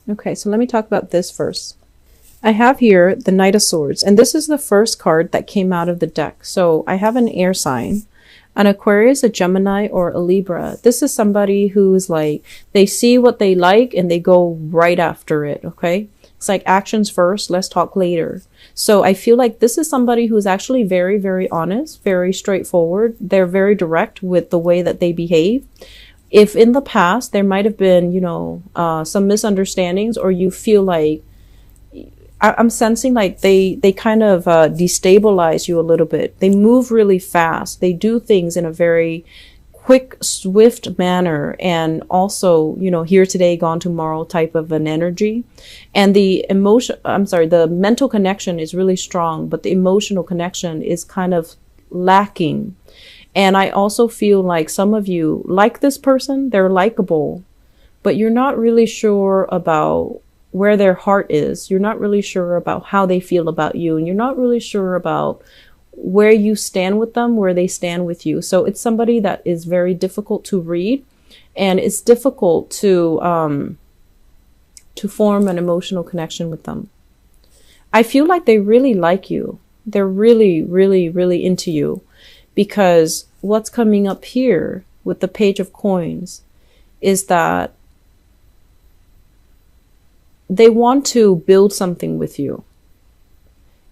Okay, so let me talk about this first. I have here the Knight of Swords, and this is the first card that came out of the deck. So I have an air sign, an Aquarius, a Gemini, or a Libra. This is somebody who's like, they see what they like and they go right after it, okay? It's like actions first, let's talk later. So I feel like this is somebody who's actually very, very honest, very straightforward. They're very direct with the way that they behave. If in the past there might have been, some misunderstandings, or you feel like, I'm sensing like they kind of destabilize you a little bit. They move really fast. They do things in a very quick, swift manner, and also, here today, gone tomorrow type of an energy. And the mental connection is really strong, but the emotional connection is kind of lacking. And I also feel like some of you like this person, they're likable, but you're not really sure about where their heart is. You're not really sure about how they feel about you, and you're not really sure about where you stand with them, where they stand with you. So it's somebody that is very difficult to read, and it's difficult to form an emotional connection with them. I feel like they really like you. They're really, really, really into you, because what's coming up here with the Page of Coins is that they want to build something with you.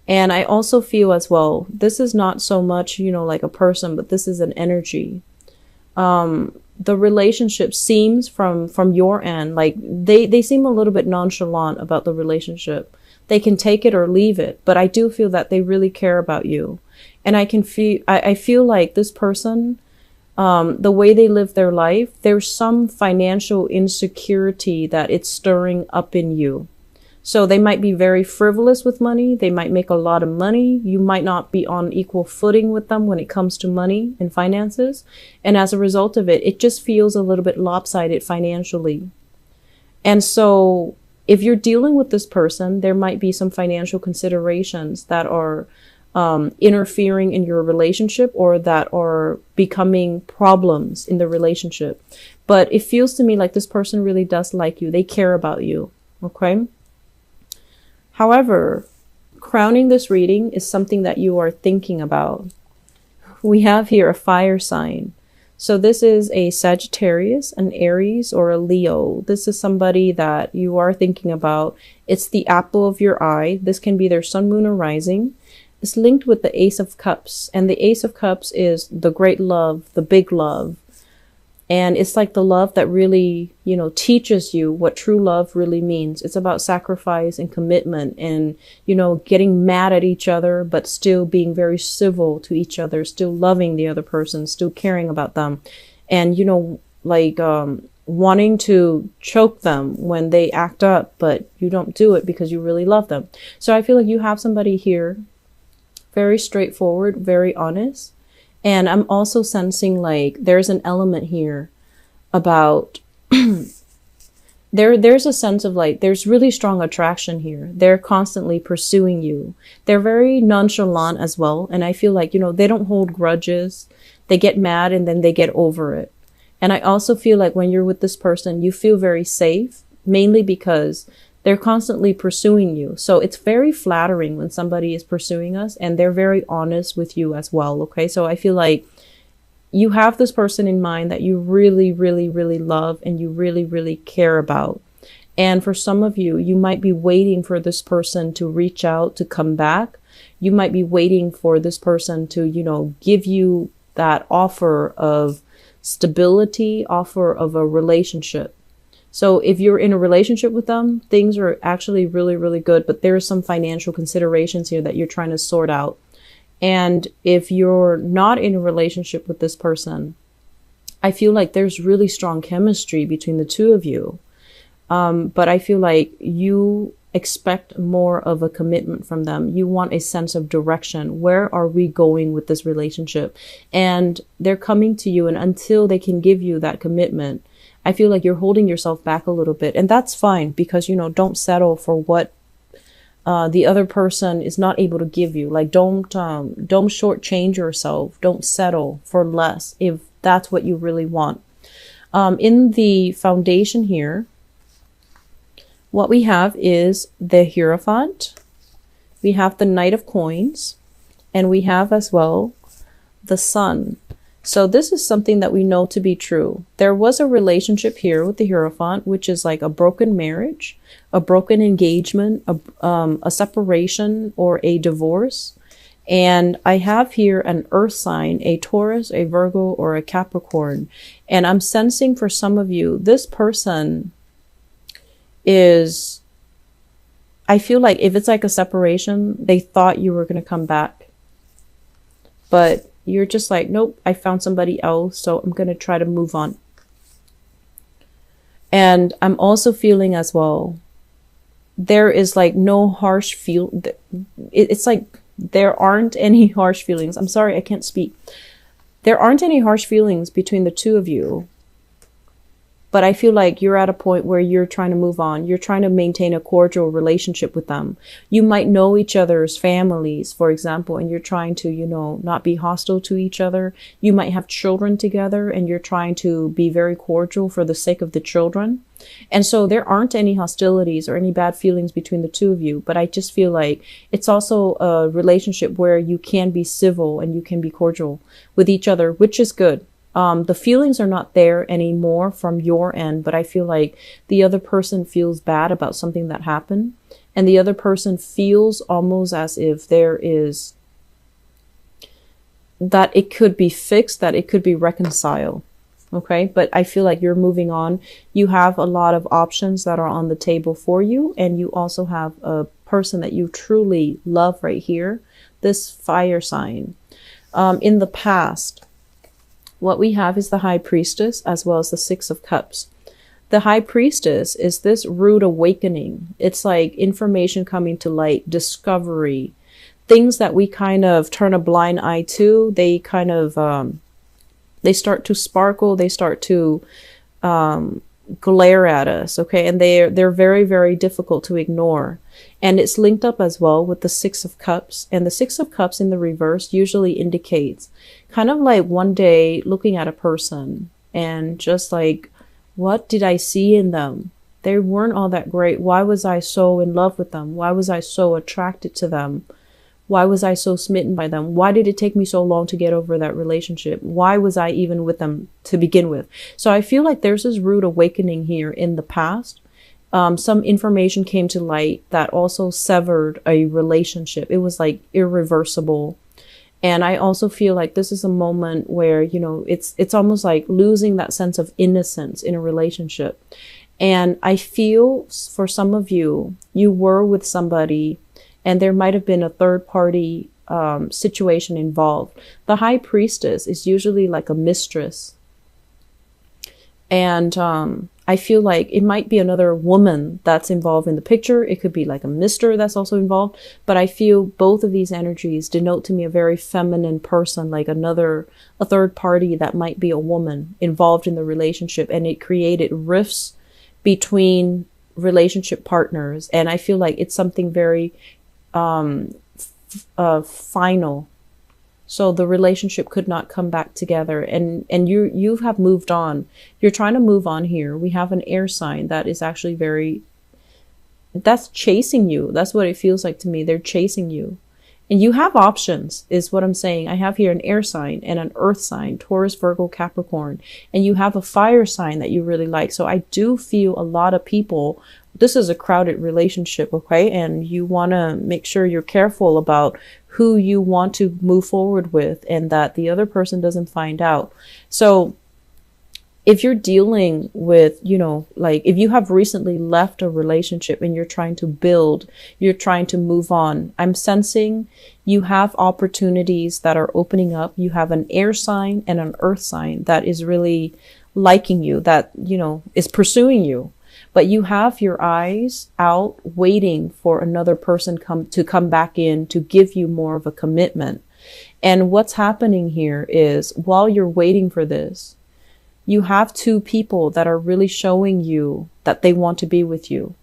And I also feel as well, this is not so much, like a person, but this is an energy. The relationship seems from your end, like they seem a little bit nonchalant about the relationship. They can take it or leave it, but I do feel that they really care about you. And I feel like this person, the way they live their life, there's some financial insecurity that it's stirring up in you. So they might be very frivolous with money. They might make a lot of money. You might not be on equal footing with them when it comes to money and finances. And as a result of it, it just feels a little bit lopsided financially. And so if you're dealing with this person, there might be some financial considerations that are interfering in your relationship, or that are becoming problems in the relationship. But it feels to me like this person really does like you. They care about you. Okay. However, crowning this reading is something that you are thinking about. We have here a fire sign. So this is a Sagittarius, an Aries, or a Leo. This is somebody that you are thinking about. It's the apple of your eye. This can be their sun, moon, or rising. It's linked with the Ace of Cups, and the Ace of Cups is the great love, the big love. And it's like the love that really, teaches you what true love really means. It's about sacrifice and commitment, and, getting mad at each other, but still being very civil to each other, still loving the other person, still caring about them. And, wanting to choke them when they act up, but you don't do it because you really love them. So I feel like you have somebody here, very straightforward, very honest. And I'm also sensing like there's an element here about there's a sense of like there's really strong attraction here. They're constantly pursuing you. They're very nonchalant as well. And I feel like, they don't hold grudges. They get mad and then they get over it. And I also feel like when you're with this person, you feel very safe, mainly because they're constantly pursuing you. So it's very flattering when somebody is pursuing us, and they're very honest with you as well. Okay. So I feel like you have this person in mind that you really, really, really love, and you really, really care about. And for some of you, you might be waiting for this person to reach out, to come back. You might be waiting for this person to, give you that offer of stability, offer of a relationship. So if you're in a relationship with them, things are actually really, really good, but there are some financial considerations here that you're trying to sort out. And if you're not in a relationship with this person, I feel like there's really strong chemistry between the two of you. But I feel like you expect more of a commitment from them. You want a sense of direction. Where are we going with this relationship? And they're coming to you, and until they can give you that commitment, I feel like you're holding yourself back a little bit. And that's fine, because, don't settle for what the other person is not able to give you. Like, don't shortchange yourself. Don't settle for less if that's what you really want. In the foundation here, What we have is the Hierophant, we have the Knight of Coins, and we have as well the Sun. So this is something that we know to be true. There was a relationship here with the Hierophant, which is like a broken marriage, a broken engagement, a separation, or a divorce. And I have here an earth sign, a Taurus, a Virgo, or a Capricorn. And I'm sensing for some of you, this person is, I feel like if it's like a separation, they thought you were going to come back. But you're just like, nope, I found somebody else, so I'm going to try to move on. And I'm also feeling as well, there is like no harsh feel. It's like there aren't any harsh feelings. I'm sorry, I can't speak. There aren't any harsh feelings between the two of you. But I feel like you're at a point where you're trying to move on. You're trying to maintain a cordial relationship with them. You might know each other's families, for example, and you're trying to, you know, not be hostile to each other. You might have children together and you're trying to be very cordial for the sake of the children. And so there aren't any hostilities or any bad feelings between the two of you. But I just feel like it's also a relationship where you can be civil and you can be cordial with each other, which is good. The feelings are not there anymore from your end, but I feel like the other person feels bad about something that happened. And the other person feels almost as if there is, that it could be fixed, that it could be reconciled. Okay. But I feel like you're moving on. You have a lot of options that are on the table for you. And you also have a person that you truly love right here. This fire sign. In the past, what we have is the High Priestess as well as the Six of Cups. The High Priestess is this rude awakening. It's like information coming to light, discovery, things that we kind of turn a blind eye to. They kind of, they start to sparkle. They start to glare at us. Okay. And they're very, very difficult to ignore. And it's linked up as well with the Six of Cups. And the Six of Cups in the reverse usually indicates kind of like one day looking at a person and just like, what did I see in them? They weren't all that great. Why was I so in love with them? Why was I so attracted to them? Why was I so smitten by them? Why did it take me so long to get over that relationship? Why was I even with them to begin with? So I feel like there's this rude awakening here in the past. Some information came to light that also severed a relationship. It was like irreversible. And I also feel like this is a moment where, you know, it's almost like losing that sense of innocence in a relationship. And I feel for some of you, you were with somebody and there might have been a third party situation involved. The High Priestess is usually like a mistress. And I feel like it might be another woman that's involved in the picture. It could be like a mister that's also involved. But I feel both of these energies denote to me a very feminine person, like a third party that might be a woman involved in the relationship. And it created rifts between relationship partners. And I feel like it's something very final. So the relationship could not come back together, and you have moved on. You're trying to move on here. We have an air sign that is actually that's chasing you. That's what it feels like to me. They're chasing you. And you have options, is what I'm saying. I have here an air sign and an earth sign, Taurus, Virgo, Capricorn. And you have a fire sign that you really like. So I do feel a lot of people, this is a crowded relationship, okay? And you want to make sure you're careful about who you want to move forward with and that the other person doesn't find out. So if you're dealing with, you know, like if you have recently left a relationship and you're trying to build, you're trying to move on, I'm sensing you have opportunities that are opening up. You have an air sign and an earth sign that is really liking you, that, you know, is pursuing you. But you have your eyes out waiting for another person to come back in to give you more of a commitment. And what's happening here is while you're waiting for this, you have two people that are really showing you that they want to be with you.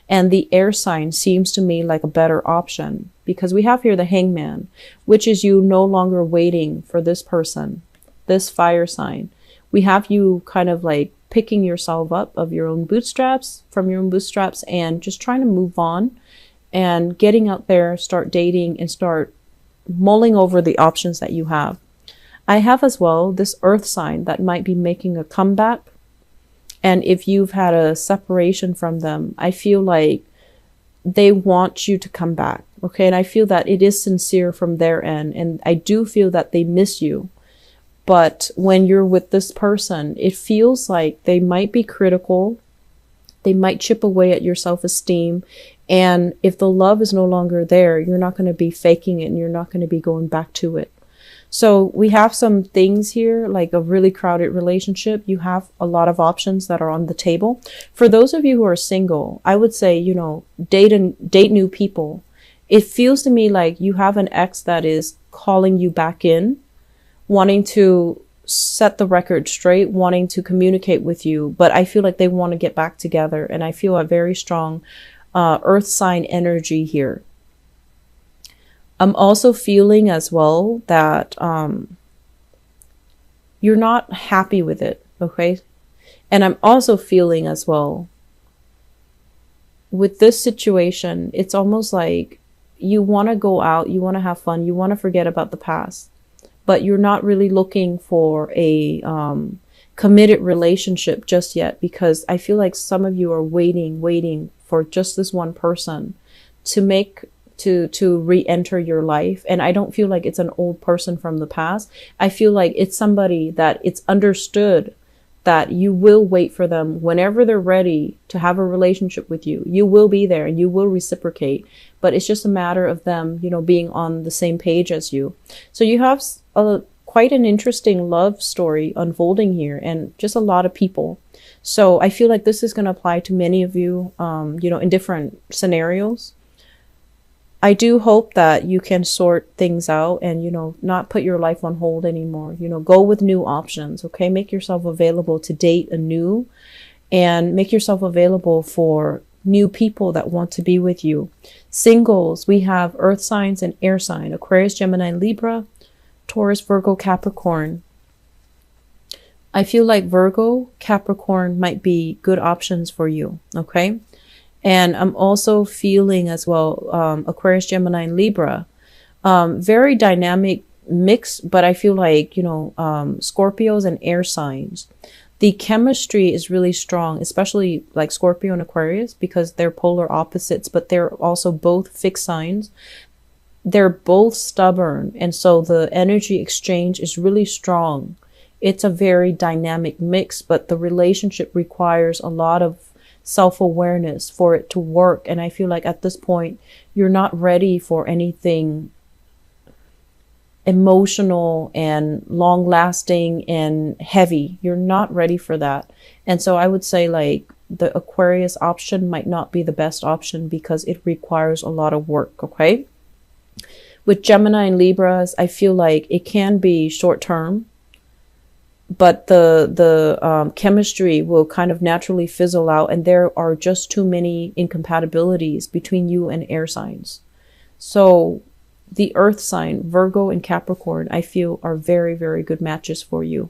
And the air sign seems to me like a better option because we have here the Hangman, which is you no longer waiting for this person, this fire sign. We have you kind of like picking yourself up of your own bootstraps, from your own bootstraps, and just trying to move on and getting out there, start dating and start mulling over the options that you have. I have as well this earth sign that might be making a comeback. And if you've had a separation from them, I feel like they want you to come back. Okay. And I feel that it is sincere from their end. And I do feel that they miss you. But when you're with this person, it feels like they might be critical. They might chip away at your self-esteem. And if the love is no longer there, you're not going to be faking it and you're not going to be going back to it. So we have some things here, like a really crowded relationship. You have a lot of options that are on the table. For those of you who are single, I would say, you know, date new people. It feels to me like you have an ex that is calling you back in, wanting to set the record straight, wanting to communicate with you. But I feel like they want to get back together. And I feel a very strong earth sign energy here. I'm also feeling as well that you're not happy with it, okay? And I'm also feeling as well with this situation, it's almost like you want to go out, you want to have fun, you want to forget about the past, but you're not really looking for a committed relationship just yet, because I feel like some of you are waiting for just this one person to re-enter your life. And I don't feel like it's an old person from the past. I feel like it's somebody that it's understood that you will wait for them whenever they're ready to have a relationship with you. You will be there and you will reciprocate, but it's just a matter of them, you know, being on the same page as you. So you have quite an interesting love story unfolding here, and just a lot of people. So I feel like this is going to apply to many of you, you know, in different scenarios. I do hope that you can sort things out and, you know, not put your life on hold anymore. You know, go with new options, okay? Make yourself available to date anew and make yourself available for new people that want to be with you. Singles, we have earth signs and air sign, Aquarius, Gemini, Libra, Taurus, Virgo, Capricorn. I feel like Virgo, Capricorn might be good options for you, okay? And I'm also feeling as well, Aquarius, Gemini, and Libra, very dynamic mix, but I feel like, you know, Scorpios and air signs. The chemistry is really strong, especially like Scorpio and Aquarius, because they're polar opposites, but they're also both fixed signs. They're both stubborn. And so the energy exchange is really strong. It's a very dynamic mix, but the relationship requires a lot of self-awareness for it to work. And I feel like at this point, you're not ready for anything emotional and long-lasting and heavy. You're not ready for that. And so I would say like the Aquarius option might not be the best option because it requires a lot of work, okay? With Gemini and Libras, I feel like it can be short-term, but the chemistry will kind of naturally fizzle out, and there are just too many incompatibilities between you and air signs. So the earth sign, Virgo and Capricorn, I feel are very, very good matches for you.